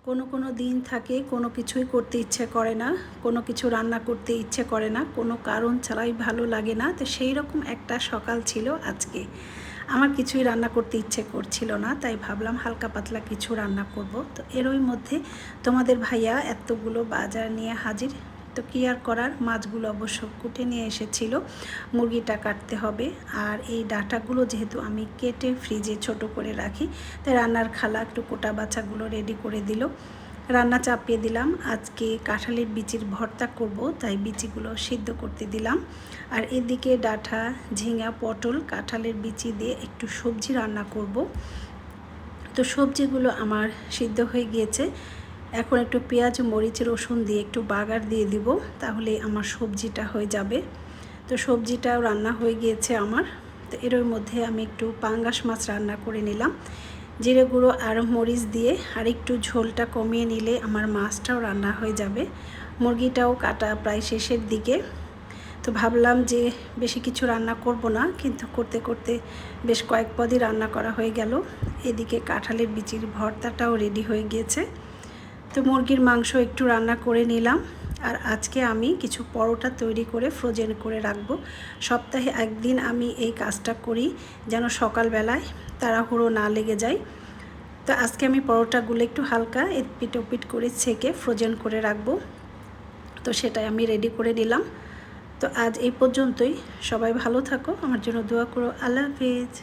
কোনো দিন থাকে কোনো কিছুই করতে ইচ্ছে করে না, কোনো কিছু রান্না করতে ইচ্ছে করে না, কোনো কারণ ছাড়াই ভালো লাগে না। তো সেই রকম একটা সকাল ছিল আজকে। আমার কিছুই রান্না করতে ইচ্ছে করছিল না, তাই ভাবলাম হালকা পাতলা কিছু রান্না করব। তো এরই মধ্যে তোমাদের ভাইয়া এতগুলো বাজার নিয়ে হাজির। তো কী আর করার, মাছগুলো অবশ্য কুটে নিয়ে এসেছিল, মুরগিটা কাটতে হবে। আর এই ডাঁটাগুলো যেহেতু আমি কেটে ফ্রিজে ছোট করে রাখি, তাই রান্নার খালা একটু কোটা বাছাগুলো রেডি করে দিল। রান্না চাপিয়ে দিলাম। আজকে কাঁঠালের বিচির ভর্তা করব, তাই বিচিগুলো সিদ্ধ করতে দিলাম। আর এদিকে ডাঁটা, ঝিঙা, পটল, কাঁঠালের বিচি দিয়ে একটু সবজি রান্না করব। তো সবজিগুলো আমার সিদ্ধ হয়ে গিয়েছে। এখন একটু পেঁয়াজ, মরিচ, রসুন দিয়ে একটু বাগার দিয়ে দিব, তাহলে আমার সবজিটা হয়ে যাবে। তো সবজিটাও রান্না হয়ে গিয়েছে আমার। তো এর মধ্যে আমি একটু পাঙ্গাস মাছ রান্না করে নিলাম। জিরে গুঁড়ো আর মরিচ দিয়ে আর একটু ঝোলটা কমিয়ে নিলে আমার মাছটাও রান্না হয়ে যাবে। মুরগিটাও কাটা প্রায় শেষের দিকে। তো ভাবলাম যে বেশি কিছু রান্না করব না, কিন্তু করতে করতে বেশ কয়েক পদই রান্না করা হয়ে গেল। এদিকে কাঁঠালের বিচির ভর্তাটাও রেডি হয়ে গিয়েছে। তো মুরগির মাংস একটু রান্না করে নিলাম। আর আজকে আমি কিছু পরোটা তৈরি করে ফ্রোজেন করে রাখবো। সপ্তাহে একদিন আমি এই কাজটা করি, যেন সকালবেলায় তাড়াহুড়ো না লেগে যায়। তো আজকে আমি পরোটাগুলো একটু হালকা এপিট ওপিট করে ছেঁকে ফ্রোজেন করে রাখবো। তো সেটাই আমি রেডি করে নিলাম। তো আজ এই পর্যন্তই। সবাই ভালো থাকো, আমার জন্য দোয়া করো। আল্লাহ হাফেজ।